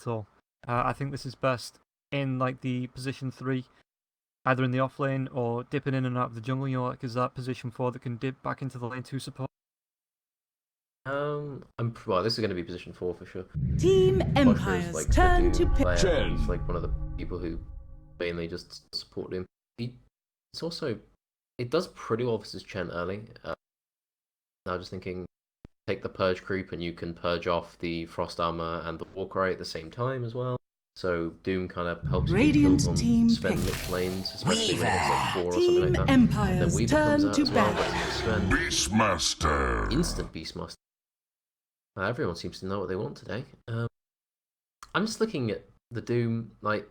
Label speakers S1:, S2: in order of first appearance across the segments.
S1: at all. I think this is best in like the position 3, either in the off lane or dipping in and out of the jungle. You know, like is that position 4 that can dip back into the lane to support.
S2: Well, this is going to be position 4 for sure.
S3: Team Empire's
S2: like
S3: turn to pick.
S2: He's like one of the people who mainly just support him. It's also, it does pretty well versus Chen early. Now just thinking, take the Purge creep and you can purge off the Frost Armor and the Warcry at the same time as well. So Doom kind of helps
S3: Radiant
S2: you
S3: team
S2: Sven
S3: pick.
S2: mid lanes, especially when it's like 4 or
S3: Team
S2: something like that.
S3: Empire's
S2: And then Weaver
S3: turn
S2: comes out
S3: to
S2: as well,
S3: bat.
S2: versus Sven.
S4: Beastmaster.
S2: Instant Beastmaster. Everyone seems to know what they want today. I'm just looking at the Doom, like,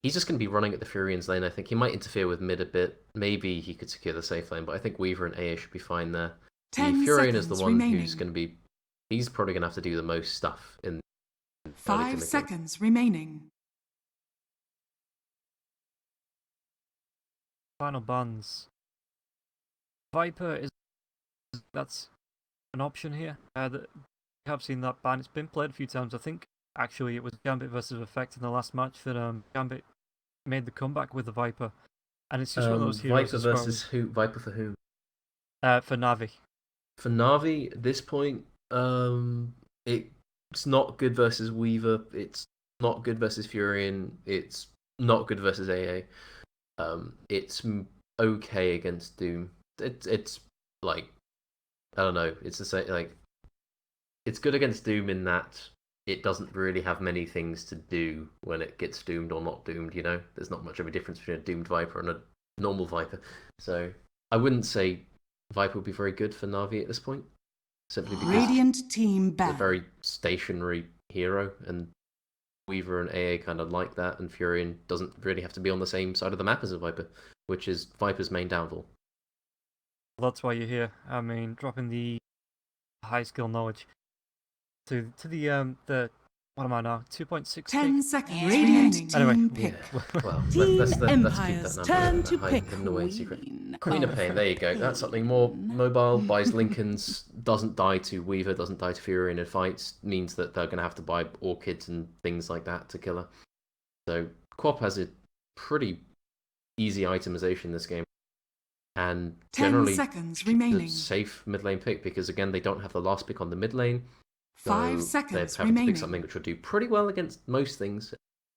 S2: he's just going to be running at the Furian's lane, I think. He might interfere with mid a bit. Maybe he could secure the safe lane, but I think Weaver and AA should be fine there. The Furion is the one who's going to be... He's probably going to have to do the most stuff in
S3: 5 seconds remaining.
S1: Final bans. Viper is... That's an option here. We have seen that ban. It's been played a few times. I think actually it was Gambit versus Effect in the last match that Gambit made the comeback with the Viper. And it's just one of those heroes.
S2: Viper versus who? Viper for who?
S1: For Navi.
S2: For Navi, at this point, it's not good versus Weaver. It's not good versus Furion. It's not good versus AA. It's okay against Doom. It's like, I don't know. It's the same. Like, it's good against Doom in that it doesn't really have many things to do when it gets doomed or not doomed. You know, there's not much of a difference between a doomed Viper and a normal Viper. So I wouldn't say Viper would be very good for Navi at this point, simply because
S3: Radiant team
S2: it's
S3: back.
S2: a very stationary hero, and Weaver and AA kind of like that, and Furion doesn't really have to be on the same side of the map as a Viper, which is Viper's main downfall.
S1: That's why you're here. I mean, dropping the high skill knowledge to the what am I now? 2.6.
S3: 10 seconds remaining.
S1: Anyway,
S3: pick.
S2: Well,
S3: Team
S2: let's keep that
S3: Empire's
S2: number
S3: turn to
S2: high,
S3: pick
S2: hidden away in secret.
S3: Queen.
S2: Queen of Pain, there you go. That's something more mobile, buys Lincolns, doesn't die to Weaver, doesn't die to Furion in fights, means that they're going to have to buy Orchids and things like that to kill her. So Quap has a pretty easy itemization in this game. And
S3: 10
S2: generally
S3: seconds remaining.
S2: a safe mid lane pick, because again, they don't have the last pick on the mid lane.
S3: 5
S2: So
S3: seconds
S2: they're having to
S3: remaining.
S2: pick something which will do pretty well against most things.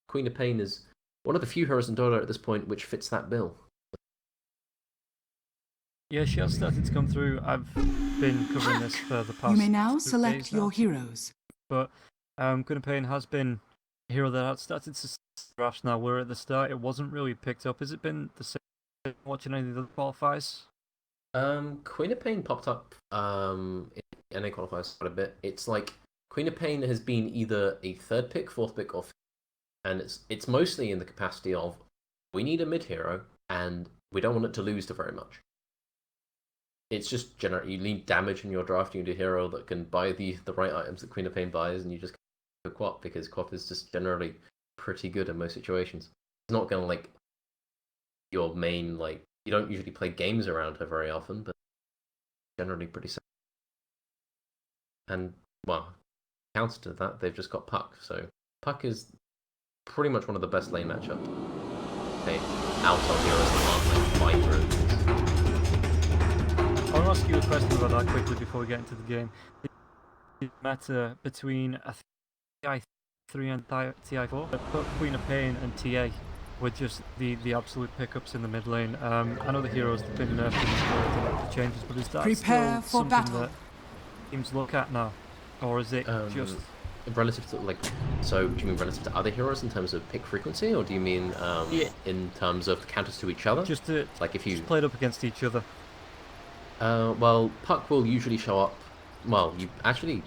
S2: Queen of Pain is one of the few heroes in Dota at this point which fits that bill.
S1: Yeah, she has started to come through. I've been covering this for the past
S3: You may now
S1: 2
S3: select
S1: days now.
S3: your heroes.
S1: But Queen of Pain has been a hero that had started to draft now, where at the start it wasn't really picked up. Has it been the same watching any of the qualifiers?
S2: Queen of Pain popped up in NA qualifiers quite a bit. It's like Queen of Pain has been either a 3rd pick, 4th pick, or 5th. And it's mostly in the capacity of, we need a mid hero and we don't want it to lose to very much. It's just generally, you need damage in your draft, you need a hero that can buy the right items that Queen of Pain buys, and you just go Quap, because Quap is just generally pretty good in most situations. It's not going to, like, your main, like, you don't usually play games around her very often, but generally pretty safe. And, well, counter to that, they've just got Puck, so Puck is pretty much one of the best lane matchups. Okay, out of heroes that aren't like Viper.
S1: I want to ask you a question about that quickly before we get into the game. The meta between a TI3 and TI4, put Queen of Pain and TA were just the absolute pickups in the mid lane. I know the heroes have been nerfed in the changes, but is that
S3: Prepare
S1: still
S3: for
S1: something
S3: battle.
S1: that teams look at now? Or is it just...
S2: Relative to, like, so do you mean relative to other heroes in terms of pick frequency, or do you mean in terms of counters to each other?
S1: Just to
S2: like if you
S1: just played up against each other.
S2: Well, Puck will usually show up. Well, you actually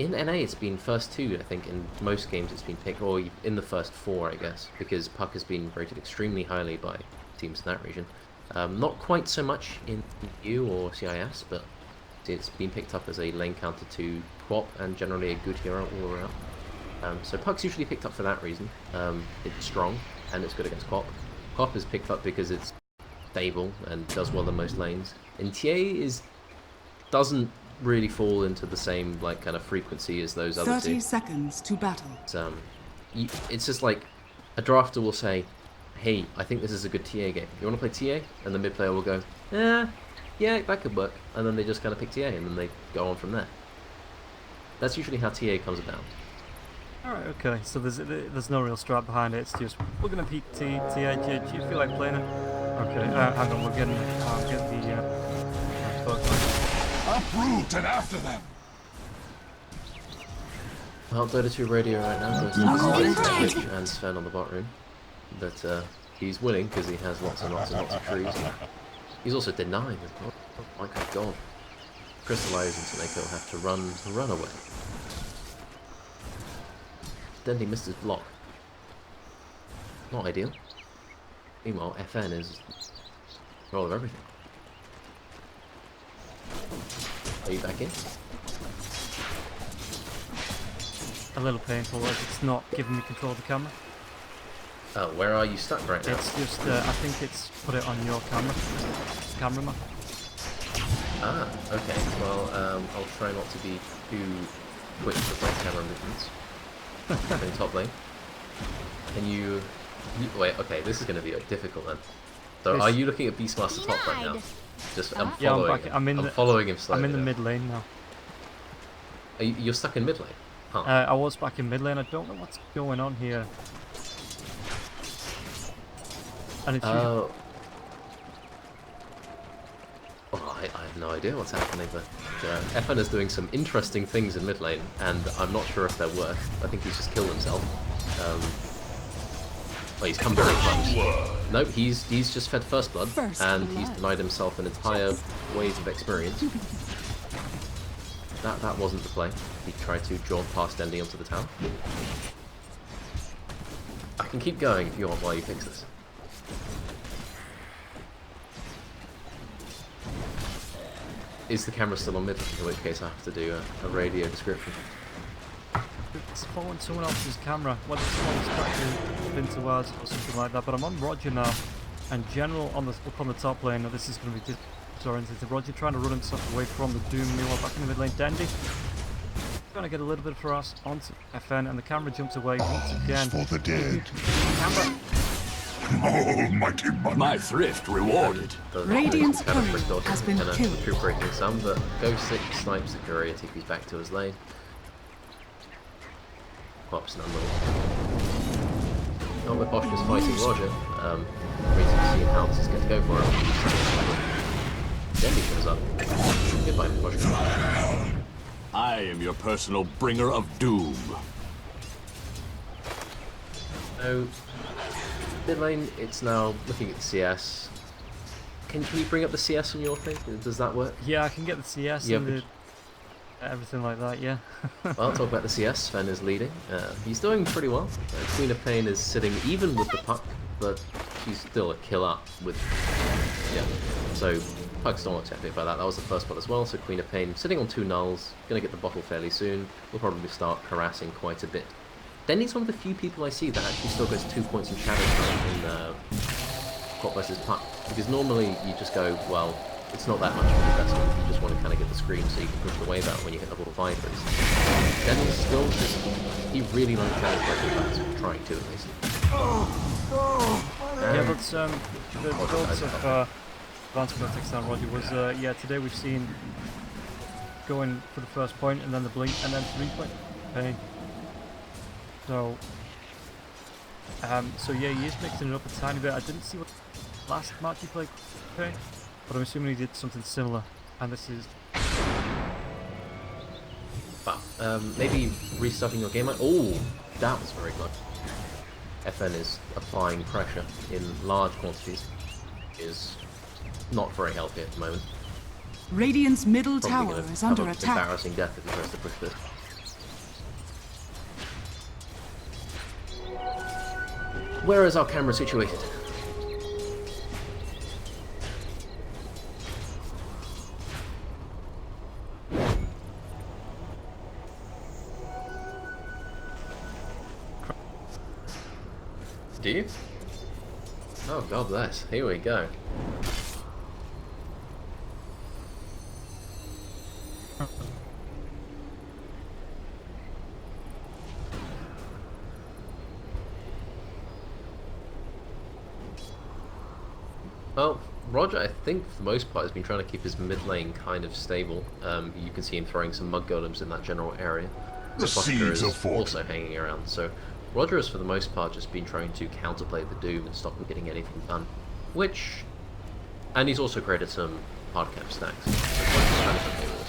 S2: in NA it's been first 2, I think. In most games it's been picked, or in the first 4, I guess, because Puck has been rated extremely highly by teams in that region. Not quite so much in EU or CIS, but it's been picked up as a lane counter to Quap, and generally a good hero all around. So Puck's usually picked up for that reason. It's strong, and it's good against Quap. Quap is picked up because it's stable and does well in most lanes. And TA doesn't really fall into the same, like, kind of frequency as those other
S3: 30
S2: two.
S3: seconds to battle.
S2: it's just like a drafter will say, "Hey, I think this is a good TA game. You want to play TA?" And the mid player will go, yeah, that could work." And then they just kind of pick TA, and then they go on from there. That's usually how TA comes about.
S1: Alright, okay, so there's no real strat behind it, it's just, we're gonna pick TA, do you feel like playing it? Okay, hang on, we're getting, the,
S4: Uproot and after them!
S2: Well, Dota 2 radio right now goes to Twitch and Sven on the bot room. But he's winning because he has lots and lots and lots of trees. He's also denying as well. Oh my god. Crystallize into Neko will have to run away. Then he missed his block. Not ideal. Meanwhile, FN is control of everything. Are you back in?
S1: a little painful as it's not giving me control of the camera.
S2: Oh, where are you stuck right now?
S1: It's just, I think it's put it on your camera map.
S2: Ah, okay. Well, I'll try not to be too quick with my camera movements. In top lane. Can you... Wait, okay, this is going to be difficult then. So, are you looking at Beastmaster top right now? Just, I'm following him. I'm following him slowly.
S1: I'm in the mid lane now.
S2: You're stuck in mid lane? Huh.
S1: I was back in mid lane. I don't know what's going on here. And it's
S2: Oh, I have no idea what's happening, but FN is doing some interesting things in mid lane, and I'm not sure if they're worth. I think he's just killed himself. Well, he's come very close. Nope, he's just fed first blood, and he's denied himself an entire wave of experience. That wasn't the play. He tried to jaunt past Dendy onto the tower. I can keep going if you want while you fix this. Is the camera still on mid? In which case I have to do a radio description.
S1: It's following someone else's camera. Whether someone's tracking into ours or something like that. But I'm on Roger now, and General on the up on the top lane. Now this is going to be disoriented. Roger trying to run himself away from the Doom. Meanwhile, back in the mid lane, Dendy trying to get a little bit for us onto FN, and the camera jumps away once again.
S4: For the dead.
S1: Camera.
S4: Almighty money.
S5: My thrift rewarded.
S3: Radiant's courier has been killed.
S2: Recuperating some, but Ghost 6 snipes the courier, TP's back to his lane. Pops nonetheless. Oh, but Bosch is fighting Roger. Waiting to see how this is going to go for him. Dendy comes up. Goodbye, Bosch.
S5: I am your personal bringer of doom.
S2: So, mid lane, it's now looking at the CS. Can you bring up the CS on your thing? Does that work?
S1: Yeah, I can get the CS
S2: Yeah,
S1: and the, everything like that. Yeah.
S2: Well, I'll talk about the CS. Sven is leading. He's doing pretty well. Queen of Pain is sitting even with the puck, but she's still a killer with... Yeah. So, puck's not happy about that. That was the first one as well. So Queen of Pain sitting on 2 nulls. Gonna get the bottle fairly soon. We'll probably start harassing quite a bit. Denny's one of the few people I see that actually still gets 2 points in shadow time in Cop versus Puck. Because normally you just go, well, it's not that much of an investment. You just want to kind of get the screen so you can push the wave out when you hit level 5, for instance. Denny's still just... He really likes shadow strike, but trying to at least.
S1: Yeah, but the results of Advanced Vertex and Roger was, yeah, today we've seen going for the first point and then the blink and then 3-point pain. So, so yeah, he is mixing it up a tiny bit. I didn't see what last match he played pain, but I'm assuming he did something similar, and this is...
S2: Wow, maybe restarting your game. Oh, that was very good. FN is applying pressure in large quantities. Is not very healthy at the moment.
S3: Radiant's middle
S2: Probably
S3: tower
S2: gonna
S3: is
S2: have
S3: under
S2: an
S3: attack.
S2: embarrassing death if he tries to push this. Where is our camera situated? Do you? Oh, God bless. Here we go. Well, Roger, I think for the most part, has been trying to keep his mid lane kind of stable. You can see him throwing some mud golems in that general area.
S4: The seeds of fortune.
S2: Also hanging around. So Roger has, for the most part, just been trying to counterplay the Doom and stop him getting anything done. And he's also created some hard cap stacks. So Roger's kind of okay with this.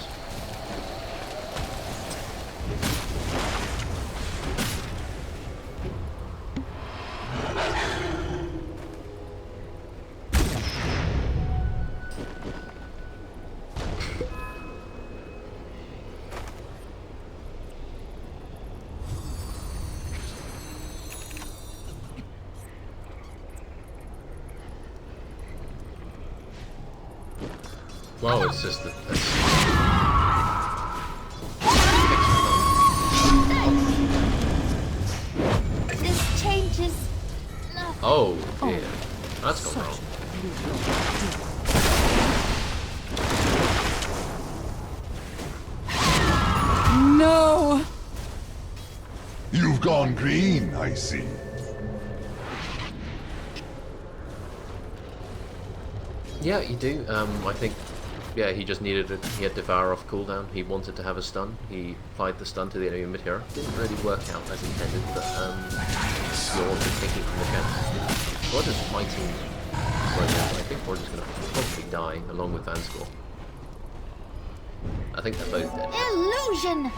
S2: Wow, it's just
S6: This changes.
S2: Oh dear, that's gone wrong.
S3: No!
S4: You've gone green, I see.
S2: Yeah, you do. I think, yeah, he just needed it. He had Devour off cooldown. He wanted to have a stun. He applied the stun to the enemy mid hero. Didn't really work out as intended, but you're also taking from the chance. Roger's fighting Roger. I think Roger's going to probably die along with Vanscore. I think they're both dead.
S6: Illusion!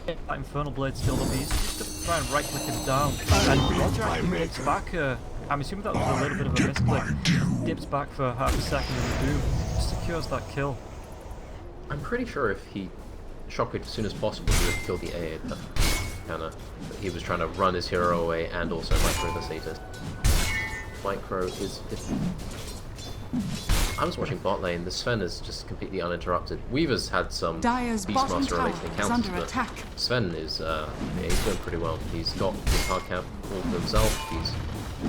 S1: That Infernal Blade still up. He's just try and right click him down. And Roger actually dips back. I'm assuming that was a little bit of a misclick. Dips back for half a second in the Doom. Secures that kill.
S2: I'm pretty sure if he shockwaved as soon as possible, he would have killed the AA. But he was trying to run his hero away and also micro the Satyrs. Micro is. I was watching bot lane. The Sven is just completely uninterrupted. Weaver's had some Beastmaster related encounters, but Sven is he's doing pretty well. He's got his hard cap all for himself. He's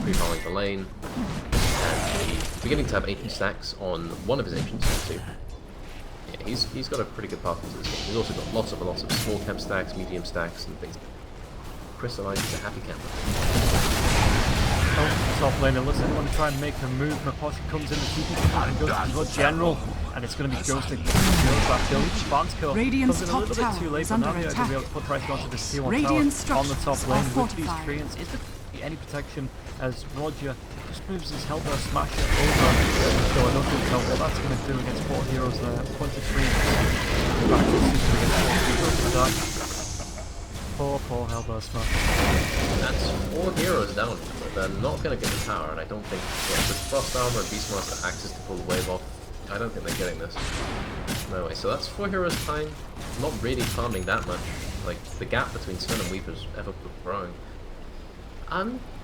S2: pre-rolling the lane, and he's beginning to have ancient stacks on one of his ancient stacks too. Yeah, he's got a pretty good path into this game. He's also got lots of small camp stacks, medium stacks, and things. Crystallize is a happy camper.
S1: Top laner, looks like they want to try and make a move. Mapocha comes in, the TP and goes to the general, and it's going to be ghosted. Bansko
S3: Radiant's
S1: comes in a little
S3: top
S1: bit too
S3: tower
S1: late,
S3: is
S1: but
S3: under
S1: now they're going to be
S3: attack.
S1: able to put pressure onto this T1
S3: Radiant
S1: tower on the top
S3: structures
S1: lane
S3: are
S1: with these
S3: fortified.
S1: treants. Is there any protection as Roger just moves his Hellbear Smasher over? So I don't think tell what that's going to do against 4 heroes there. 23 back to super against 4 heroes for that. Poor Hellbear Smasher.
S2: That's 4 heroes down, but they're not going to get the tower, and I don't think with Frost Armor and Beastmaster access to pull the wave off, I don't think they're getting this. No way. So that's 4 heroes time. Not really farming that much. Like the gap between Sven and Weaver's ever growing.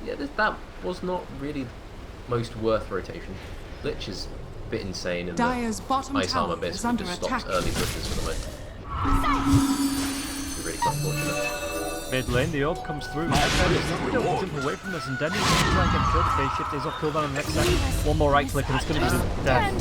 S2: Yeah, that was not really the most worth rotation. Lich is a bit insane, and
S3: Dire's
S2: the
S3: bottom
S2: ice armor
S3: tower is
S2: basically
S3: under
S2: just
S3: attack.
S2: stops early pushes for the moment. It's really quite fortunate.
S1: Mid lane, the orb comes through. FN is not going to jump away from this, and Denny's going to try and get killed. Phase shift is off cooldown in the next second. One more right click, and it's going to be the death.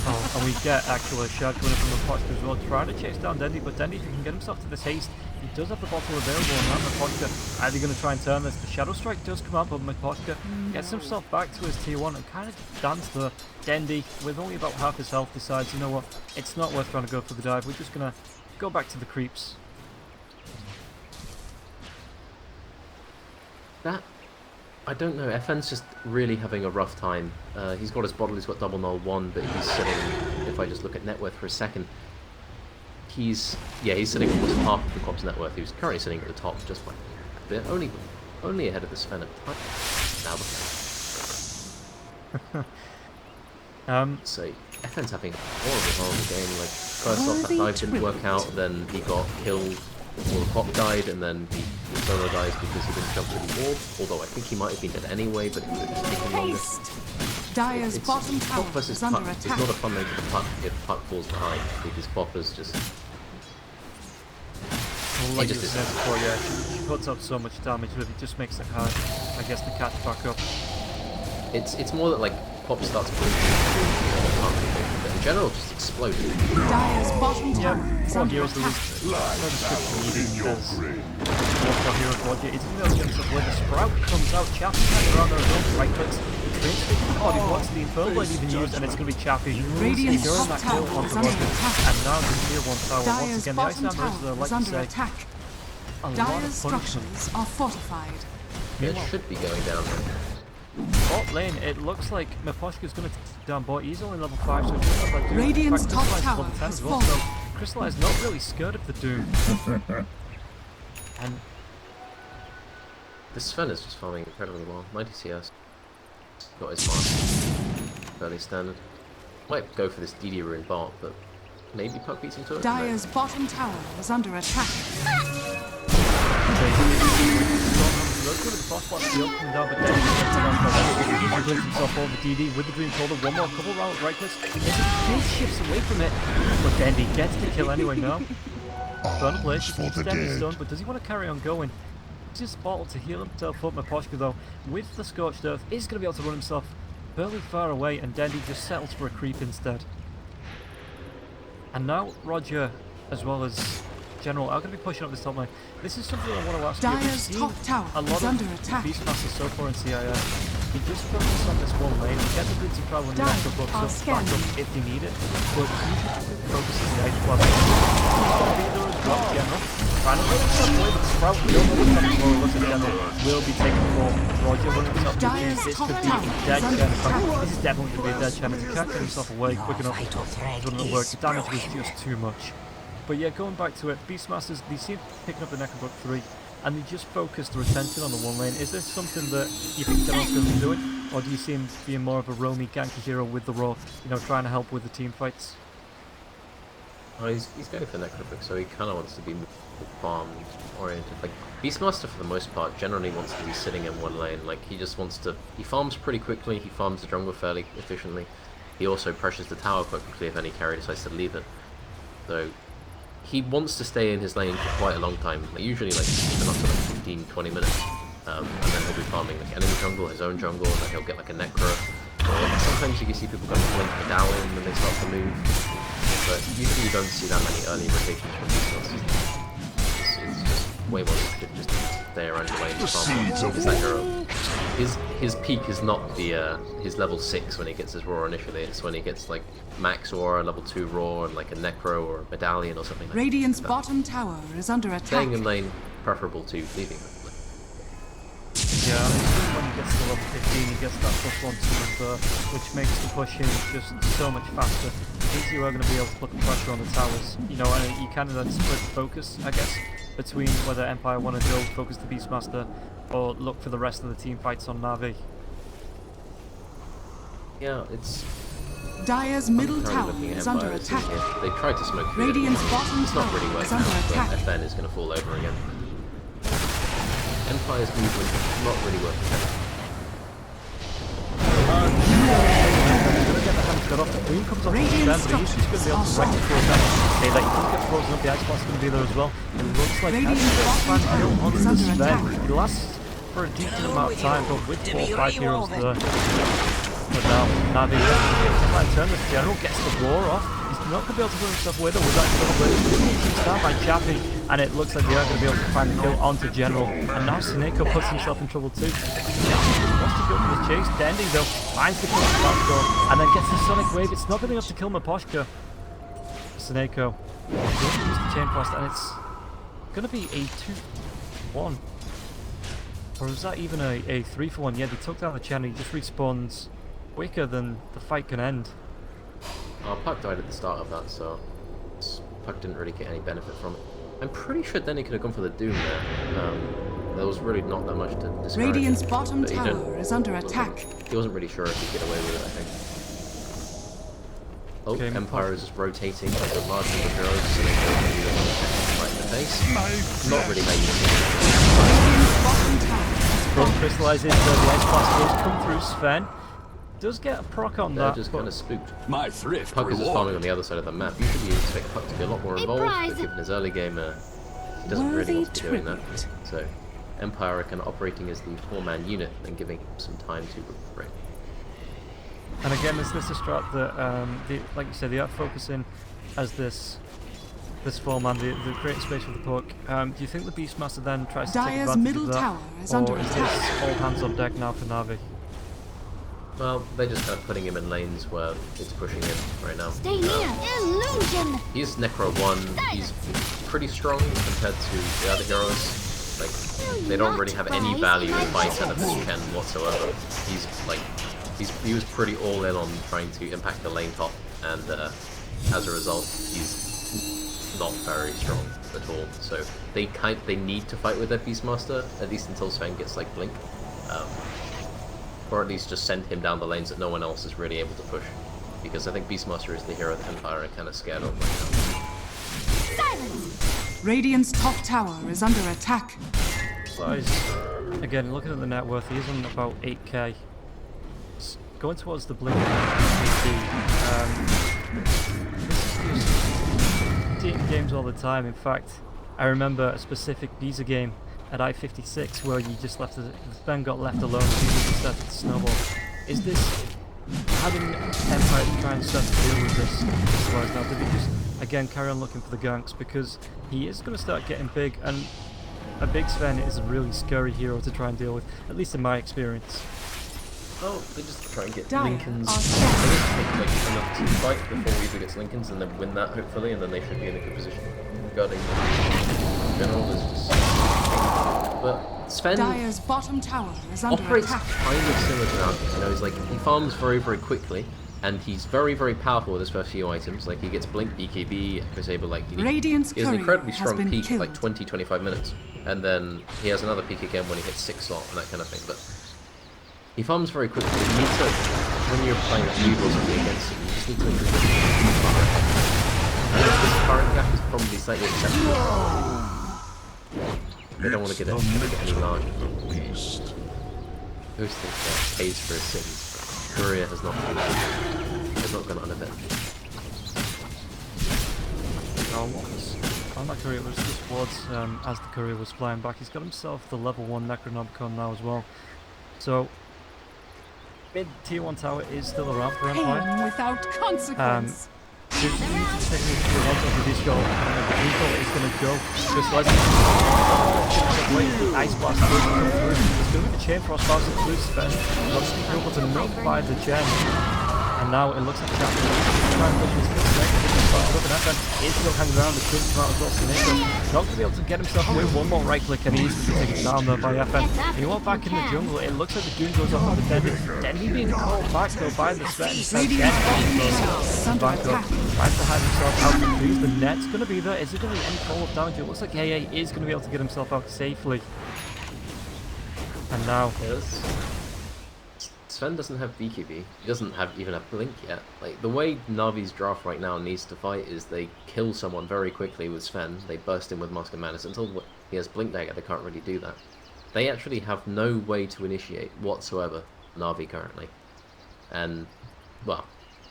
S1: Oh, and we get actual shard coming from the Mapocha as well, trying to chase down Dendy, but Dendy, if he can get himself to this haste, he does have the bottle available, and that Mapocha either going to try and turn this. The Shadow Strike does come out, but Mapocha gets himself back to his tier 1 and kind of dance the Dendy with only about half his health. Decides, you know what, it's not worth trying to go for the dive. We're just going to go back to the creeps.
S2: That, I don't know, FN's just really having a rough time. He's got his bottle, he's got double null 1, but he's sitting, if I just look at net worth for a second, he's sitting almost half of the Corp's net worth. He was currently sitting at the top just by a bit, only ahead of the Sven at the time. So FN's having a horrible game. Like, first off, that dive didn't work out, then he got killed. Well, the pop died, and then he solo dies because he didn't jump to the orb. Although I think he might have been dead anyway, but it would have just taken longer.
S3: Dire's bottom tower
S2: Pop versus
S3: is under
S2: puck. It's
S3: attack.
S2: not a fun lane for the puck if puck falls behind, because pop is just.
S1: Well, like you
S2: just
S1: said before, yeah, she puts up so much damage, but it just makes it hard, I guess, to catch back up.
S2: It's more that like pop starts pulling through the puck, and General just exploded.
S3: Dire's bottom
S1: Yeah,
S3: tower is
S1: four
S3: under
S1: heroes
S3: attack.
S1: no description needed
S4: In your
S1: because
S4: grave.
S1: four heroes Roger. It's going to be able to get himself where the Sprout comes out, Chappy hangs around there as well, right clicks. Oh, he wants the Infernal Blade even used, and it's going to be Chappy.
S3: Radiant's
S1: Securing
S3: top
S1: that kill
S3: tower
S1: onto
S3: is under
S1: Roger.
S3: attack.
S1: And now the tier 1 tower. Once
S3: Dire's
S1: again, the
S3: bottom
S1: Ice Hammers,
S3: tower
S1: like
S3: is
S1: to
S3: under
S1: say,
S3: attack.
S1: a lot
S3: Dire's
S1: of punishment.
S3: structures are fortified.
S2: It should be going down there.
S1: Bot lane, it looks like Miposhka's going to take down bot. He's only level 5, so it's just like doing
S3: Radiant's
S1: in fact,
S3: top
S1: Crystallize is
S3: tower
S1: level 10
S3: has
S1: as well, so
S3: fallen.
S1: Crystallize not really scared of the Doom. And
S2: This Sven is just farming incredibly well. 90 CS. Got his mark. Fairly standard. Might go for this DD rune bot, but maybe Puck beats him to it.
S3: Dire's bottom tower is under attack.
S1: let's go to the frostbite field, come down, but then he brings himself over DD with the Dream Caller. One more couple rounds, right clicks. He shifts away from it, but then he gets the kill anyway now. Burn Blade, he
S4: for
S1: keeps
S4: the
S1: standing
S4: dead.
S1: stone, but does he want to carry on going? Uses his bottle to heal himself up. Miposhka though, with the Scorched Earth, is going to be able to run himself fairly far away, and Dendy just settles for a creep instead. And now Roger, as well as General, are going to be pushing up this top lane. This is something I want to ask you. We've
S3: Dire's
S1: seen
S3: top tower
S1: a lot
S3: is
S1: of
S3: under attack.
S1: Beastmasters so far in CIS. He just focuses on this one lane. He gets a bit of trouble when he
S3: Dire
S1: actually books
S3: are
S1: up, back
S3: scanning.
S1: up if they need it. But usually focuses on the ice club. He's going to be there as well, General. Trying to run himself away, but the Sprout, we don't know what's coming for. Looks like General will be taking the ball. Roger running himself to
S3: Dire's
S1: this
S3: top
S1: could be
S3: tower
S1: a dead
S3: is under
S1: chance.
S3: attack.
S1: This is definitely going to be a dead chance. He can't get himself away quick enough. It wouldn't work. The damage was just too much. But yeah, going back to it, Beastmasters, they seem to be picking up the Necrobrook 3, and they just focus the retention on the one lane. Is this something that you think General's going to be doing, or do you see him being more of a roamy ganky hero with the raw, you know, trying to help with the team fights?
S2: Oh, he's going for Necrobrick, so he kind of wants to be more farm oriented. Like Beastmaster, for the most part, generally wants to be sitting in one lane. Like he just wants to. He farms pretty quickly. He farms the jungle fairly efficiently. He also pressures the tower quite quickly if any carry decides to leave it. So he wants to stay in his lane for quite a long time. Like, usually like even up to like 15-20 minutes, and then he'll be farming like enemy jungle, his own jungle, and then he'll get like a necro. Or sometimes you can see people go to blink medallion when they start to move. But usually you don't see that many early rotations from Beastmasters. It's just way more effective just to stay around your lane.
S4: The seeds of
S2: Is that hero? His peak is not the his level 6 when he gets his roar initially. It's when he gets like max aura, level 2 roar, and like a necro or a medallion or something like
S3: Radiant's
S2: that.
S3: bottom tower is under attack.
S2: Staying in lane preferable to leaving.
S1: Yeah, when he gets to level 15, he gets that +1 to which makes the pushing just so much faster. It means you are going to be able to put the pressure on the towers, you know, and you can then split focus, I guess, between whether Empire want to go focus the Beastmaster or look for the rest of the team fights on Navi.
S2: Yeah, it's
S3: Dire's middle
S2: currently
S3: tower
S2: looking at
S3: is under
S2: Empire. It's
S3: attack.
S2: easier. They tried to smoke through it.
S3: Radiant's bottom
S2: It's not really
S3: tower is
S2: working
S3: under
S2: out,
S3: attack.
S2: but FN is going to fall over again. Empire's movement not really working out.
S1: Got off the Queen, comes off the
S3: Radiant
S1: stand, but he's just going to be able to
S3: structures
S1: break the floor down. Hey, like, you can get frozen up, the ice boss is going to be there as well. It looks like
S3: Radiant
S1: that's
S3: bottom
S1: fan
S3: tower
S1: kill onto
S3: is
S1: the
S3: under
S1: Sven.
S3: attack.
S1: He lasts for a decent amount of time, but with 4 or 5 heroes there. But now, Navi might turn this General, gets the war off. He's not going to be able to put himself away though with that double blade. He's down by Chappy, and it looks like they are going to be able to find the kill onto General. And now Sineko puts himself in trouble too. Wants to go for the chase. Dendy though finds the kill on the back door, and then gets the Sonic Wave. It's not good enough to kill Miposhka. Sineko doesn't use the Chain Frost, and it's going to be a 2-1. Or is that even a 3-for-1? Yeah, they took down the Chen, he just respawns quicker than the fight can end.
S2: Puck died at the start of that, so Puck didn't really get any benefit from it. I'm pretty sure then he could have gone for the Doom there. There was really not that much to discourage.
S3: Radiant's bottom
S2: but he didn't-
S3: tower is under attack.
S2: He wasn't really sure if he'd get away with it, I think. Oh,
S1: Okay,
S2: Empire is just rotating like a large number of heroes, so they go and do them right in the face. Not really how you see
S3: Radiant's bottom tower is
S1: From
S3: fallen.
S1: crystallizes the ice blast does come through. Sven does get a proc on
S2: They're
S1: that.
S2: just
S1: but
S2: kind of spooked.
S5: My thrift
S2: Puck is just farming on
S5: rewarded.
S2: the other side of the map. Usually you expect Puck to be a lot more involved,
S6: Surprise!
S2: but given his early game, he doesn't really
S3: Worthy
S2: want to be doing that.
S3: tribute.
S2: So Empire are kind of operating as the 4-man unit and giving him some time to recuperate.
S1: And again, is this a strat that, like you said, they are focusing as this form and the create space for the poke. Do you think the Beastmaster then tries to take
S3: Dire's
S1: advantage
S3: middle
S1: of that,
S3: tower is under
S1: or is
S3: attack.
S1: this all hands on deck now for Navi?
S2: Well, they're just kind of putting him in lanes where it's pushing him right now.
S6: Stay near. Illusion.
S2: He's Necro 1. He's pretty strong compared to the other heroes. Like, they don't really have any value in fighting at this gen whatsoever. He's like, he was pretty all in on trying to impact the lane top, and as a result, he's not very strong at all. So they need to fight with their Beastmaster, at least until Sven gets like Blink, or at least just send him down the lanes that no one else is really able to push. Because I think Beastmaster is the hero that Empire are kind of scared of right now.
S6: Silence.
S3: Radiant's top tower is under attack.
S1: So again, looking at the net worth, he's on about 8k. Going towards the blink. This is just seeing games all the time. In fact, I remember a specific Visa game at I-56 where you just left the Sven got left alone and people just started to snowball. Is this having Empire try and start to deal with this wise now? Did they just again carry on looking for the ganks, because he is going to start getting big, and a big Sven is a really scary hero to try and deal with, at least in my experience.
S2: Oh, they just try and get
S3: Dire
S2: Lincolns.
S3: are
S2: They just take like enough to fight before Weaver gets Lincolns, and then win that hopefully, and then they should be in a good position. Regarding general is just, but Sven
S3: Dire's bottom tower is under
S2: operates
S3: attack.
S2: kind of similar to Natus. You know, he's like, he farms very, very quickly, and he's very, very powerful with his first few items. Like, he gets Blink, BKB, he's able, like,
S3: Radiant's
S2: he has an
S3: courier
S2: incredibly
S3: has
S2: strong
S3: been
S2: peak,
S3: killed.
S2: like 20-25 minutes, and then he has another peak again when he hits 6 slot and that kind of thing. But he farms very quickly. You need to, when you're playing a Weaver or something against him, you just need to increase the this current gap is probably slightly acceptable. They don't want to get any larger.
S4: Beast.
S2: Who thinks that pays for his sins? Courier has not gone unavenged.
S1: On that courier was just towards as the courier was flying back. He's got himself the level 1 Necronomicon now as well. So mid tier 1 tower is still around for Empire.
S3: Pain without consequence.
S1: Technically, the one of the Disco, is going to go. Just like the Ice Blast is going to come through. There's going to be the Chain Frost bouncing through Sven. Wants to be able to nullify the gen. And now it looks like Captain is trying to push his kill snake. Is still hanging around the twin smart as well. Snake not going to be able to get himself away. One more right click and he's going to take it down there by FN. And you want back in the jungle. It looks like the Doom goes off on the Dendy. Dendy being called back though by the Sven.
S3: Radiant's bottom tower is under attack.
S1: Tries to hide himself out of the trees. The net's going to be there. Is it going to be any follow-up damage? It looks like AA is going to be able to get himself out safely. And now,
S2: Yes. Sven doesn't have BKB. He doesn't even have Blink yet. Like, the way Navi's draft right now needs to fight is they kill someone very quickly with Sven. They burst in with Mask of Madness. Until he has Blink Dagger, they can't really do that. They actually have no way to initiate whatsoever Navi currently. And, well,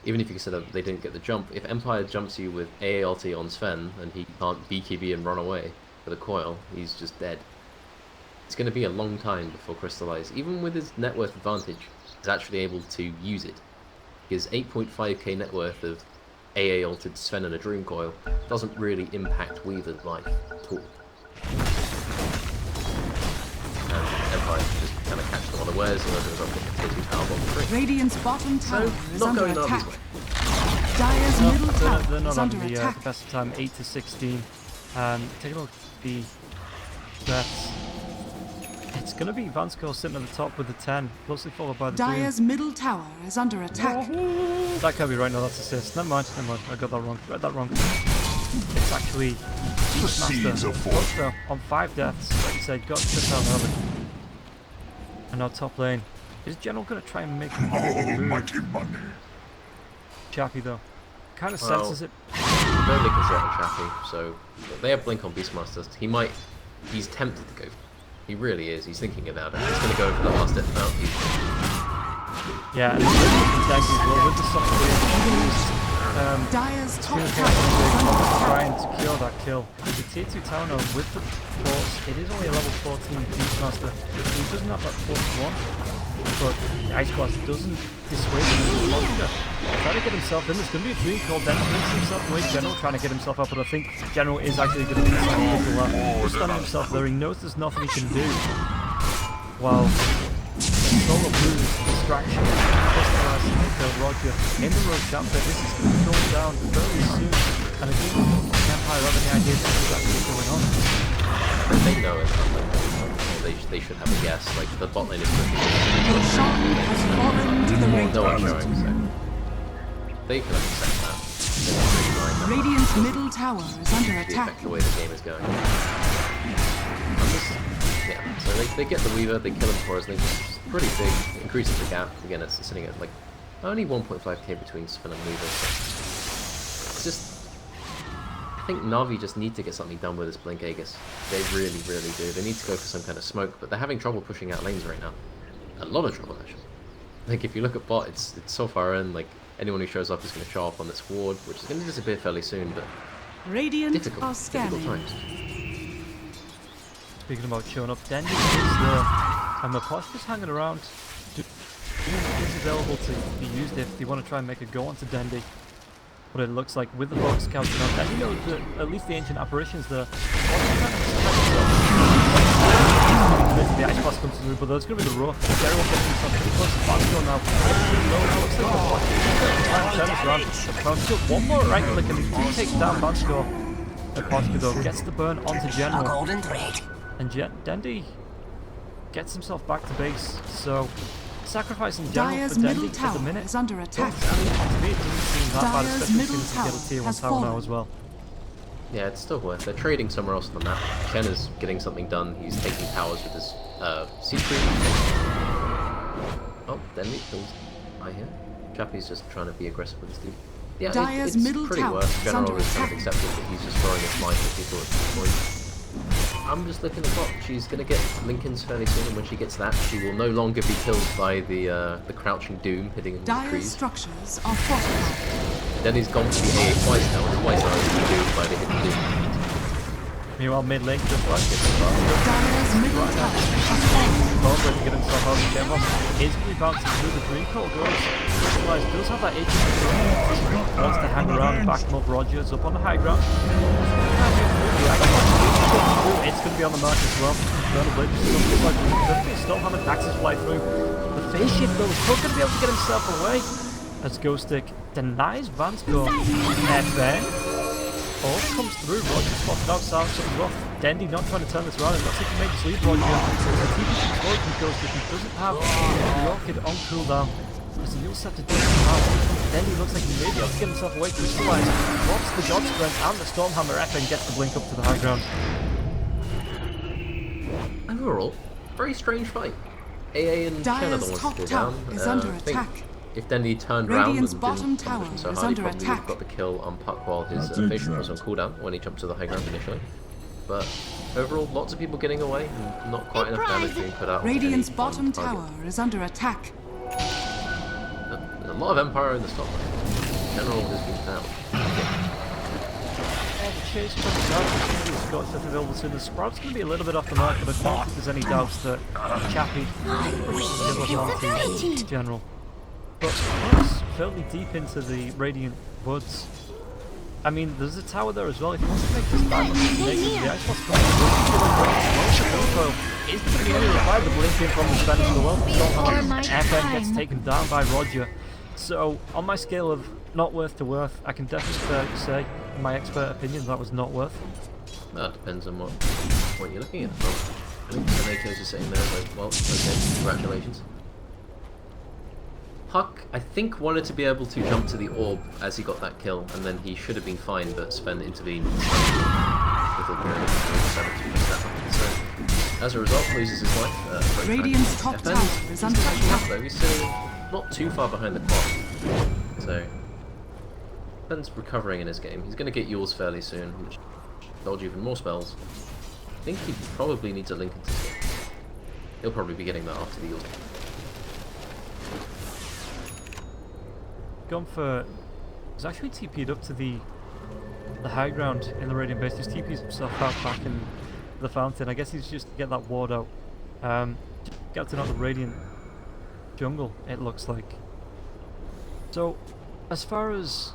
S2: even if you consider they didn't get the jump, if Empire jumps you with AA ulti on Sven and he can't BKB and run away with a coil, he's just dead. It's going to be a long time before Crystallize, even with his net worth advantage, is actually able to use it. His 8.5k net worth of AA ulted Sven and a Dream Coil doesn't really impact Weaver's life at all. And Empire just kind of catch them unawares and as a result get the 2 tower bomb free.
S3: Radiant's bottom tower is
S2: not
S3: under
S2: going Navi's
S3: attack.
S2: way.
S3: Dire's middle
S1: they're
S3: tower
S1: not
S3: is
S1: having
S3: under
S1: the
S3: attack.
S1: best of time. 8 to 16. Take a look at the deaths. It's going to be Vansko sitting at the top with the 10, closely followed by the
S3: Dire's middle tower is under attack.
S1: Doom. That can't be right now, that's assist. Never mind, I got that wrong. Read that wrong. It's actually
S4: The seeds
S1: Beastmaster.
S4: of force.
S1: Close though, on 5 deaths, like you said, got to sit down early. And now top lane. Is General going to try and make a
S4: Oh,
S1: move?
S4: mighty money.
S1: Chappy though. Kind of
S2: Well,
S1: senses it.
S2: Barely can set a Chappy, so they have Blink on Beastmasters. He's tempted to go. He really is. He's thinking about it. He's going to go for the last death bounty.
S1: Yeah, and well with the soft wave.
S3: Dire's top
S1: He's
S3: tower is under attack.
S1: trying to secure that kill. The tier 2 tower now with the force, it is only a level 14 Beastmaster. He doesn't have that +1. but the Ice Blast doesn't dissuade him any longer. Trying to get himself in, there's going to be a dream called then brings himself away. General trying to get himself up, but I think General is actually going to be just standing himself there. He knows there's nothing he can do. While Solo Blue's distraction, Roger in the road champ, this is going down very soon. And again, Empire have any ideas of what's actually going on?
S2: They know it's not like they should have a guess. Like the bot lane is looking.
S3: Roshan has fallen to the
S2: No one's
S3: Radiant.
S2: showing, so they can accept that. They're not really mind that.
S3: Radiant's middle tower is under
S2: The
S3: attack.
S2: effect the way the game is going. Yeah, so they get the Weaver, they kill him for us, and they just pretty big, increases the gap. Again, it's sitting at like only 1.5k between Spin and Weaver. So it's just, I think Na'Vi just need to get something done with this Blink Aegis. They really, really do. They need to go for some kind of smoke, but they're having trouble pushing out lanes right now. A lot of trouble, actually. Like, if you look at bot, it's so far in, like, anyone who shows up is going to show up on this ward, which is going to disappear fairly soon, but
S3: Radiant
S2: difficult
S3: are
S2: times.
S3: scanning.
S1: Speaking about showing up, Dendi is there, and Maposh just hanging around. Is available to be used if they want to try and make a go onto Dendi. But it looks like with the box scouting out, Dendi knows that at least the ancient apparitions there. The Ice Blast comes through, but there's going to be the roar. Jerry will get himself pretty close to Bansko now. Looks like the turns around. Bansko, one more right click and he takes down Bansko. Bansko though gets the burn onto General. And Dendi gets himself back to base, so sacrificing General
S3: Dire's
S1: for
S3: middle
S1: Dendi at the
S3: tower
S1: minute.
S3: is under attack.
S1: To me it doesn't seem that bad,
S3: Dire's
S1: especially
S3: middle
S1: since we get a tier 1
S3: tower
S1: tower
S3: has
S1: now as well.
S2: Yeah, it's still worth. They're trading somewhere else on the map. Chen is getting something done. He's taking towers with his Seed Creep. Oh, then he kills I here. Chappie's just trying to be aggressive with his dude. Yeah,
S3: Dire's
S2: it's
S3: middle
S2: pretty
S3: tower
S2: worth.
S3: is
S2: General
S3: under
S2: is kind of
S3: attack.
S2: accepted that he's just throwing his might at people at this point. I'm just looking at bot. She's gonna get Lincoln's fairly soon, and when she gets that, she will no longer be killed by the crouching doom hitting in the
S3: Dire's
S2: trees.
S3: structures are fortified.
S2: Then he's gone for the AA twice now, and twice are doomed by the hidden doom.
S1: Meanwhile, mid lane just like it.
S3: Dire's middle tower has fallen.
S1: Probably to get himself out of the game. Is going to be bouncing through the Dream Court goes. Crystallized does have that agent. Wants to hang around and back him up. Rogers up on the high ground. It's going to be on the mark as well. Still having axes fly through. The face shift though is still going to be able to get himself away. As Ghost Stick denies Vansko. FN. All comes through. Roger spotted outside something rough. Dendi not trying to turn this around. It looks like he made his lead. Roger. The TP control from Ghost Stick. He doesn't have the Orchid on cooldown. Because he also have to do it out. Dendi looks like he may be able to get himself away. Crystallized. Drops the God Strength and the Stormhammer F and gets the blink up to the high ground.
S2: Overall, very strange fight. AA and Chen are the
S3: Dire's
S2: ones
S3: top
S2: to go
S3: tower
S2: down.
S3: is under
S2: I think
S3: attack.
S2: if Dendi turned
S3: Radiant's
S2: around
S3: bottom
S2: and didn't
S3: tower
S2: push him so
S3: is
S2: hard,
S3: under
S2: he probably would
S3: attack.
S2: have got the kill on Puck while his
S4: That's
S2: facial was on
S4: exact.
S2: cooldown when he jumped to the high ground initially. But overall, lots of people getting away and not quite enough damage being put out. on
S3: Radiant's
S2: any
S3: bottom
S2: target.
S3: tower is under attack.
S2: There's a lot of Empire in the top lane. General has been down.
S1: The chase comes out. The Scotch stuff available soon. The Sprout's going to be a little bit off the mark, but I don't think there's any doubts that Chappie is on to General. But it's fairly deep into the Radiant Woods. I mean, there's a tower there as well. If you want to make this back, the Ice Blast coming through. Is going to be only required the blinking from the Spanish as well. FN gets taken down by Roger. So, on my scale of not worth to worth, I can definitely say, in my expert opinion, that was not worth.
S2: That depends on what you're looking at. Well, I think Seneca's is sitting there like, well, okay, congratulations. Puck, I think, wanted to be able to jump to the orb as he got that kill, and then he should have been fine, but Sven intervened. So, as a result, loses his life.
S3: Radiant's top tower is under
S2: catching up
S3: attack.
S2: though. He's still not too far behind the clock. So, Sven's recovering in his game. He's going to get yours fairly soon, which builds even more spells. I think he probably needs a link into this game. He'll probably be getting that after the yours.
S1: Gone for... He's actually TP'd up to the high ground in the Radiant base. Just TP's himself out back in the fountain. I guess he's just to get that ward out. Captain out the Radiant jungle, it looks like. So, as far as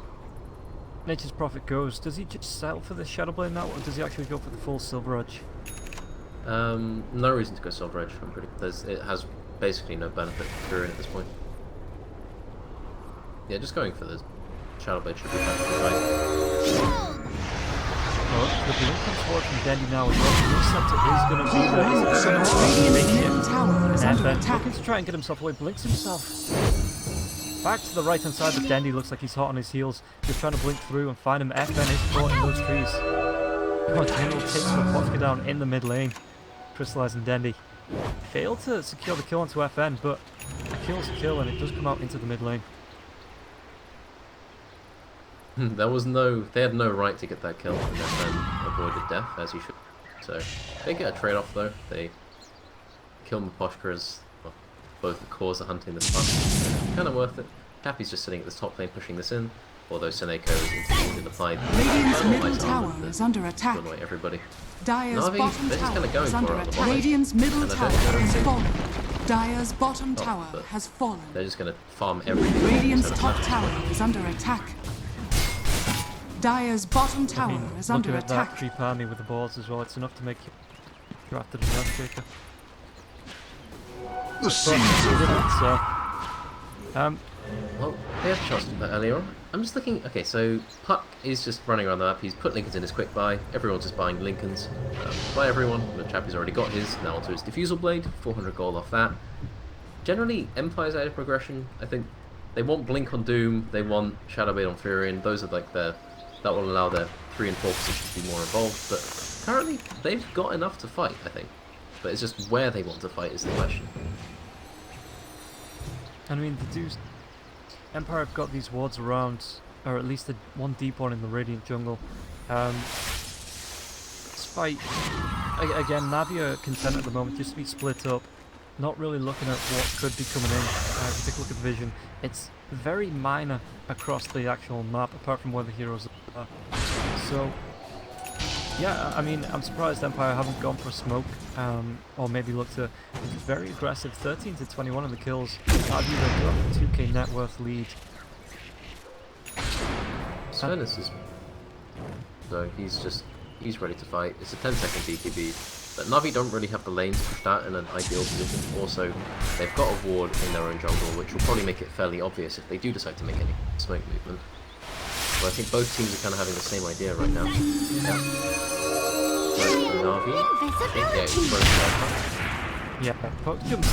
S1: Nature's Prophet goes, does he just settle for the Shadowblade now, or does he actually go for the full Silver Edge?
S2: No reason to go Silver Edge. It has basically no benefit through it at this point. Yeah, just going for the Shadowblade should be perfectly fine.
S1: Well, the blink comes forward from Dendy now as well. The Interceptor is going to be there. He's going to
S3: Radiant's
S1: make
S3: middle
S1: it.
S3: tower is under
S1: And
S3: attack.
S1: looking to try and get himself away, blinks himself. Back to the right hand side of Dendy, looks like he's hot on his heels. Just trying to blink through and find him. FN is caught in those trees. Oh, General takes the Potka down in the mid lane. Crystallizing Dendy. Failed to secure the kill onto FN, but a kill's a kill and it does come out into the mid lane.
S2: They had no right to get that kill, and then avoided death, as you should. So, they get a trade-off though. They kill Miposhka as well, both the cause of hunting this fun. Kind of worth it. Cappy's just sitting at this top lane pushing this in, although Seneko is intervened and applied
S3: Radiant's middle
S2: ice armor
S3: tower
S2: to
S3: is under attack.
S2: annoy everybody.
S3: Dire's
S2: Navi,
S3: bottom
S2: they're just
S3: tower
S2: kinda going
S3: is
S2: for
S3: under
S2: it on the
S3: attack.
S2: bottom.
S3: Radiant's middle
S2: And I
S3: tower
S2: don't
S3: has
S2: think-
S3: fallen. Dire's bottom
S2: Oh,
S3: tower
S2: but
S3: has fallen.
S2: They're just going to farm everything.
S3: Radiant's
S2: instead of
S3: top
S2: nothing.
S3: tower is under attack. Dire's bottom
S1: I
S3: tower
S1: mean,
S3: is
S1: looking
S3: under
S1: at that
S3: attack.
S1: creep army with the balls as well, it's enough to make you drafted an Earthshaker.
S4: The
S1: But
S4: seas
S1: he
S4: of
S1: didn't, so...
S2: Well, they had a chance to do that earlier on. I'm just looking. Okay, so Puck is just running around the map. He's put Lincolns in his quick buy. Everyone's just buying Lincolns. Buy everyone. The chappie's already got his. Now onto his Diffusal Blade. 400 gold off that. Generally, Empire's out of progression. I think they want Blink on Doom. They want Shadowblade on Furion. Those are like that will allow their 3 and 4 positions to be more involved. But currently, they've got enough to fight, I think. But it's just where they want to fight is the question.
S1: I mean, the dudes... Empire have got these wards around, or at least one deep one in the Radiant jungle. Despite... Again, Navi are content at the moment just to be split up. Not really looking at what could be coming in. If you take a look at the vision, it's very minor across the actual map, apart from where the heroes are. So, yeah, I mean, I'm surprised Empire haven't gone for smoke, or maybe looked to very aggressive 13 to 21 in the kills. Navi they do have a 2k net worth lead.
S2: Svenus is... So he's ready to fight. It's a 10-second BKB. But Navi don't really have the lane to push that in an ideal position. Also, they've got a ward in their own jungle, which will probably make it fairly obvious if they do decide to make any smoke movement. Well, I think both teams are kind of having the same idea right now. Yeah. So, Navi... Yeah, it's
S1: Yeah, Puck jumps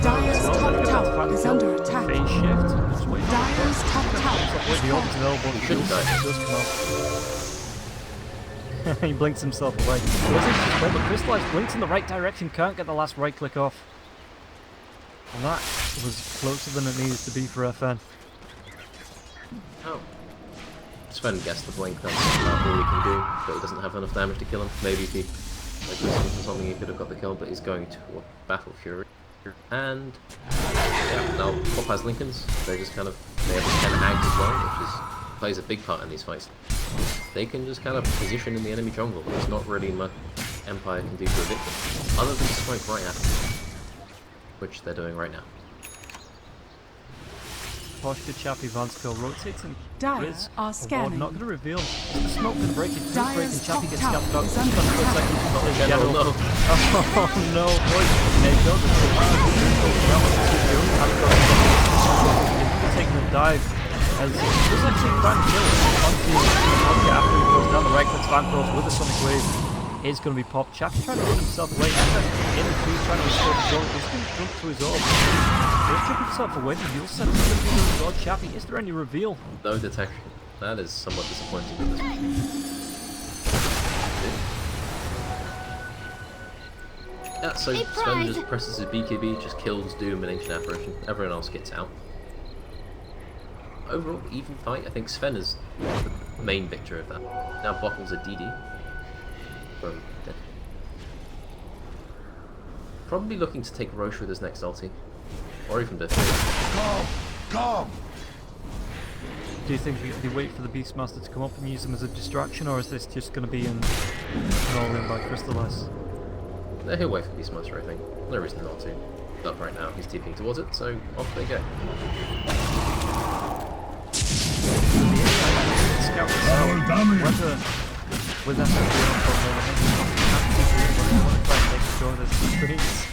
S3: Dire's top tower is under attack.
S1: phase shift. Just wait.
S3: Dire's top tower
S1: Wait, the
S3: has
S1: orb's
S3: fallen.
S1: available.
S2: He shouldn't die.
S1: Does come out. He blinks himself away. Well, the crystallized blinks in the right direction, can't get the last right click off. And that was closer than it needed to be for FN.
S2: Oh. Sven guessed the blink, that's about all he can do, but he doesn't have enough damage to kill him. Maybe if he or something he could have got the kill, but he's going to Battle Fury. And yeah, now Pop has Lincolns. They just kind of they have a 10 ag as well, which is plays a big part in these fights. They can just kind of position in the enemy jungle. There's not really much Empire can do to evict them, other than smoke right at them, which they're doing right now.
S1: Poshka, Chappie, Vanskill rotating.
S3: Dire
S1: Riz,
S3: are
S1: a ward
S3: scanning.
S1: not going to reveal. Is the smoke going to break it? It does break, and
S3: Dire's
S1: Chappie
S3: top
S1: gets
S3: tower
S1: scattered out.
S3: is
S1: Just
S3: under
S1: for a
S3: attack.
S1: second, he's got his
S2: General,
S1: general.
S2: no.
S1: Oh no, boy. There goes the taking a dive. As there's actually Van Kill onto after he goes down the right foot. Van Cross with the Sonic Wave is going to be popped. Chappie trying to run himself away. In the trees trying to restore the zone. He's going to jump to his orb. He'll trip himself away. The Yule set is going to be the God Chappie. Is there any reveal?
S2: No detection. That is somewhat disappointing at this point. Yeah, so
S6: Hey,
S2: Sven
S6: Pride.
S2: just presses his BKB, just kills Doom and Ancient Apparition. Everyone else gets out. Overall, even fight. I think Sven is the main victor of that. Now bottles a DD. Boom. Dead. Probably looking to take Roche with his next ulti. Or even defend.
S4: Come!
S1: Do you think they wait for the Beastmaster to come up and use him as a distraction, or is this just going to be an all-in by Crystallize?
S2: He'll wait for Beastmaster, I think. No reason not to. up right now. He's TPing towards it, so off they go.
S1: Scout this out.
S4: Double damage.
S1: Whether with that make sure there's the screens.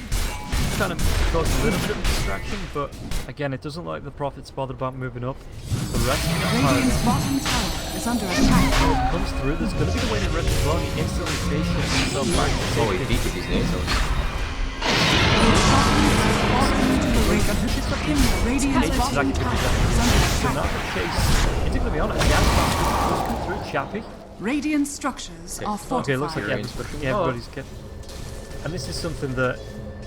S1: Kind of causes a little bit of a distraction, but again, it doesn't look like the Prophet's bothered about moving up. The rest of the
S3: Radiant's bottom tower is under attack.
S1: comes through. There's going to be the way to rest as well. He instantly stations himself back to
S2: Oh, he
S1: safety.
S2: defeated his Natus.
S3: Radiant's
S1: It's
S3: bottom
S1: exactly
S3: tower
S1: what
S3: is under
S1: So now
S3: attack.
S1: the chase, it's going to be honest, the Aspas just come through Chappy.
S3: Radiant structures are
S1: Okay, it looks like
S3: fortified.
S1: everybody's kept. And this is something that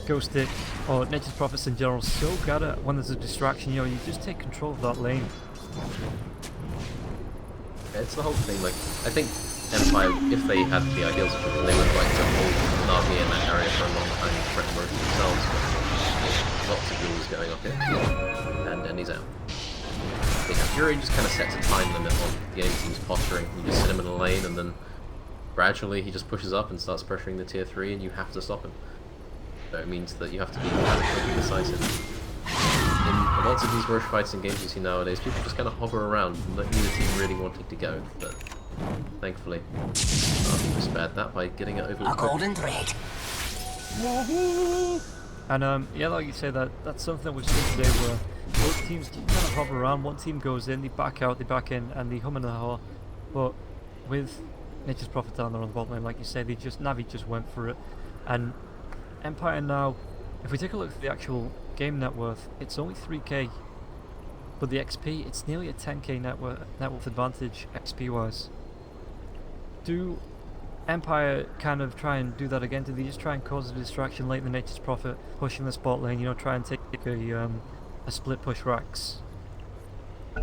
S1: Ghostic or Nature's Prophets in general so good at when there's a distraction, you know, you just take control of that lane.
S2: It's the whole thing, like, I think Empire, if they had the ideal situation, they would like to hold Na'Vi in that area for a long time and threaten most themselves, but lots of rules going up here, and then he's out. Yeah, Fury just kind of sets a time limit on the enemy team's posturing. You just sit him in a lane, and then gradually he just pushes up and starts pressuring the tier 3, and you have to stop him. So it means that you have to be quick and decisive. In lots of these rush fights and games you see nowadays, people just kind of hover around, and neither team really wanting to go, but thankfully, Na'Vi spared that by getting it over the
S7: golden thread.
S1: And yeah, like you say, that's something that we've seen today where both teams kind of hover around. One team goes in, they back out, they back in, and they hum and haw. But with Nature's Prophet down there on the bottom lane, like you say, Na'Vi just went for it. And Empire now, if we take a look at the actual game net worth, it's only 3k. But the XP, it's nearly a 10k net worth advantage XP wise. Do Empire kind of try and do that again? Do they just try and cause a distraction late in the Nature's Prophet, pushing the spot lane, you know, try and take a split push racks?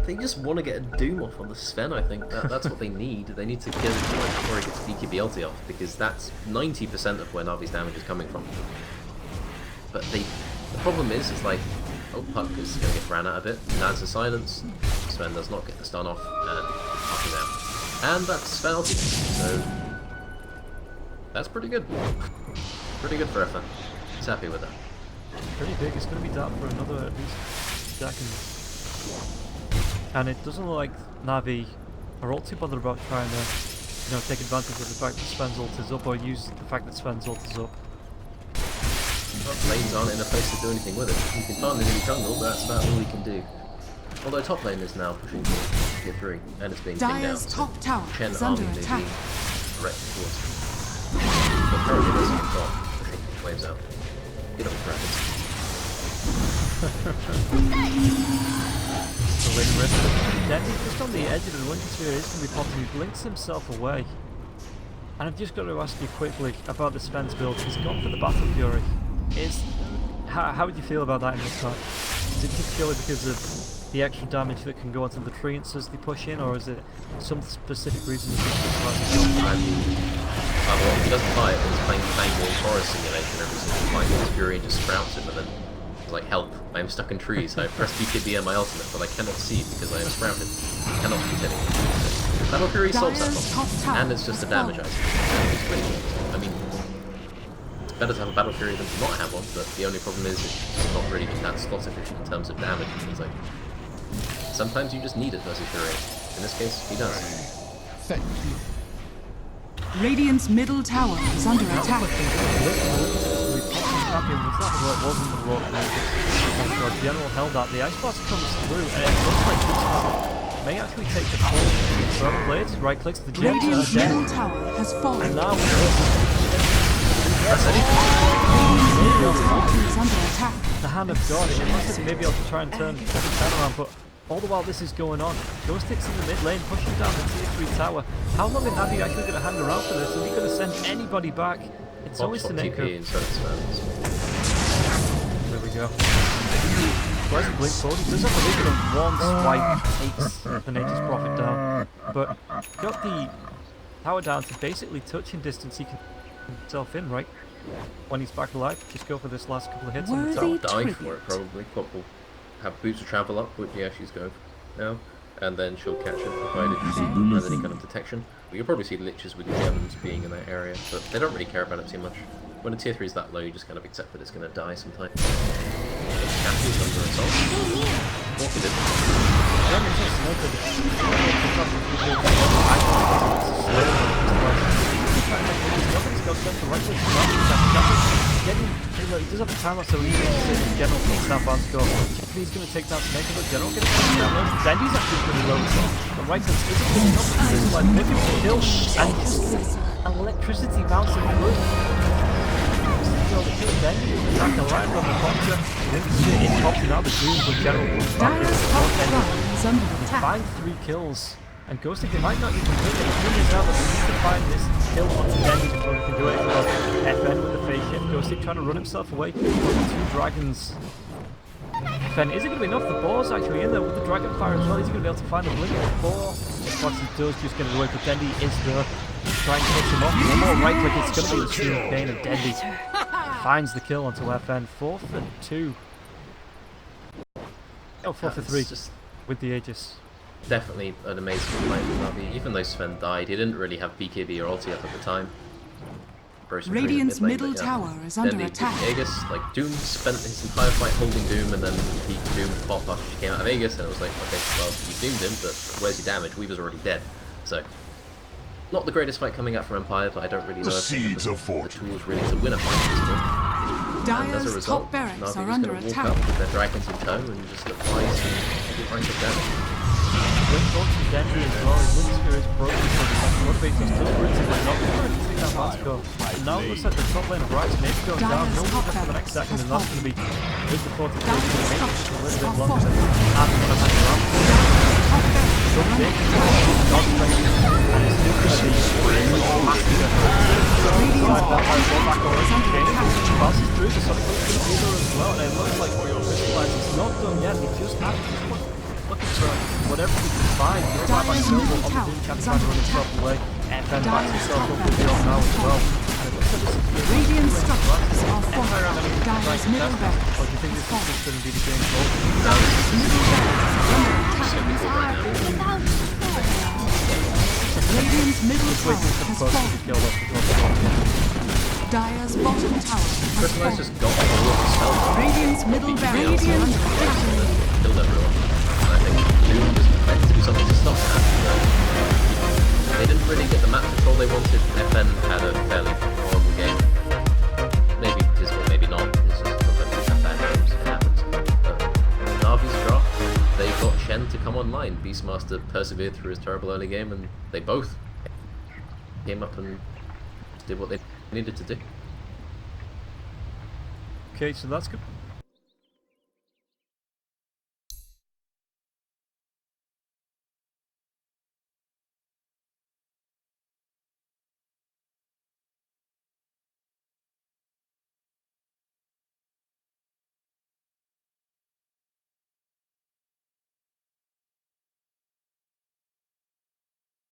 S2: They just want to get a Doom off on the Sven, I think. That's what they need. They need to kill him before he gets BKB off, because that's 90% of where Na'Vi's damage is coming from. But the problem is like, oh, Puck is going to get ran out a bit. Nads a silence. Sven does not get the stun off, and Puck is out. And that's Sven ulti. So that's pretty good. Pretty good for Effa. He's happy with that.
S1: Pretty big. It's going to be down for another at least second. And it doesn't look like Na'Vi are all too bothered about trying to, you know, take advantage of the fact that Sven's ult is up, or use the fact that Sven's ult is up.
S2: Well, lanes aren't in a place to do anything with it. You can farm in the jungle, but that's about all he can do. Although top lane is now pushing towards tier 3, and it's being pinged out.
S3: Dire's top tower
S2: Chen
S3: is under
S2: army may
S3: attack.
S2: be directed towards him. But currently there's a got pushing waves out. Get off brackets.
S1: So when Dendy's just on the edge of the Lunge sphere, is going to be popping. He blinks himself away. And I've just got to ask you quickly about the Sven's build. He's gone for the Battle Fury. How would you feel about that in this match? Is it just purely because of the extra damage that can go onto the treants as they push in, or is it some specific reason you think this
S2: I mean, he doesn't buy it, but he's playing Tangle and Forest Simulation every single fight. His Fury and just sprouts it, but then he's like, help, I am stuck in trees. I press BKB on my ultimate, but I cannot see because I am sprouted. I cannot hit anything. Battle Fury solves that problem, and it's just a damage item. It's pretty good. I mean, it's better to have a Battle Fury than to not have one, but the only problem is it's not really that slot efficient in terms of damage. It's like, sometimes you just need it versus Fury. In this case, he does.
S4: Thank you.
S3: Radiant's middle tower is under attack.
S1: General held up. The Ice Blast comes through, and it looks like this may actually take the fall. Further blades, right clicks the James
S3: Radiant's
S1: dead.
S3: middle tower has fallen.
S1: And now
S3: Radiant's bottom is under attack.
S1: the hand of God. It looks like maybe I'll try and turn around, but all the while this is going on, Ghostic's in the mid lane, pushing down the tier 3 tower. How long are Navi actually going to hang around for this? Are we going to send anybody back? It's always the
S2: TP instead of Spans.
S1: There we go. Tries to blink forward. He does have a little bit of one swipe, takes the Nature's Prophet down. But got the tower down to basically touching distance. He can himself in, right? When he's back alive, just go for this last couple of hits on the tower.
S3: Worthy
S2: Die
S3: tribute.
S2: for it, probably. Pop will have boots to travel up, which yeah, she's going now. And then she'll catch him, provided she has any kind of detection. But you'll probably see liches with gems being in that area, but they don't really care about it too much. when a tier 3 is that low, you just kind of accept that it's going to die sometime. Natus under assault. Forfeited.
S1: Very interesting note that he does have the timer, so he's going to say the general takes down Van's score. He's going to take down Snake, but general gets taken down low. Dendy's actually pretty low as well. The right hand isn't good enough. This is like looking for kill, and just electricity bouncing through. Dendy attack the right from the boxer. It's popping out the Doom, but general comes back in.
S3: Is under attack.
S1: Find 3 kills. And Ghostic, they might not even win it. The thing is now that we need to find this kill onto Dendy before we can do it. Well, FN with the fake hit. Ghostic trying to run himself away from 2 dragons. FN, is it going to be enough? The boar's actually in there with the dragon fire as well. Is he going to be able to find the blink before? Foxy does just get away, but Dendy is there. Trying to hit him off. One more right click, it's going to be the stream of pain, and Dendy finds the kill onto FN. 4 for 2. Oh, 4 for 3
S2: Just
S1: with the Aegis.
S2: definitely an amazing fight from Navi. Even though Sven died, he didn't really have BKB or ulti up at the time.
S3: Radiant's middle tower is under attack.
S2: Aegis, like Doom spent his entire fight holding Doom, and then he Doom popped after she came out of Aegis, and it was like, okay, well, you doomed him, but where's your damage? Weaver's already dead. So, not the greatest fight coming out from Empire, but I don't really know if they have the tools really to win a fight at this point. And as a
S3: Dire's
S2: result,
S3: top barracks
S2: Navi
S3: are
S2: is
S3: under
S2: going to walk
S3: attack.
S2: up with their dragons in tow and just apply some heavy rank of damage.
S1: When Thornton Dendy as well, his Windspear is broken, so the motivator still brings it, but not going to take that last go. And now it looks like the top lane of Right's maybe going down. No move for the next second, and that's going to be with the 40 kills. It's going to make it a little bit longer than half what I've had around. So big, not strength, and it's still going to be massive. That has gone back over to Kane, passes through the Sonic Boom as well, and it looks like Crystallize is not done yet. He just has to looking for whatever he can find. He's right back Noble on the Doom Camp trying to run himself away. FN backs himself up with the off now as well. And it looks like this is the
S3: Radiant structures are
S1: Empire
S3: formed.
S1: have anything to try
S3: Dire's
S1: to
S3: middle
S1: test.
S3: barracks
S1: Or do you think this is just going to be the game goal?
S3: Dire's middle barracks are under attack.
S6: Without
S3: Radiant's middle
S1: Just waiting
S3: tower
S1: for the
S3: has
S1: first to be
S3: fallen.
S1: killed off as well.
S3: Dire's bottom tower has
S2: Crystallize
S3: fallen.
S2: just got all of his spells.
S3: Radiant's middle barracks are under attack.
S2: Killed everyone. And I think Doom just expected to do something to stop that. They didn't really get the map control they wanted. FN had a fairly horrible game. Maybe it is, or maybe not. It's just sometimes you have bad games, it happens. But Navi's drop, they got Shen to come online. Beastmaster persevered through his terrible early game, and they both came up and did what they needed to do.
S1: Okay, so that's good.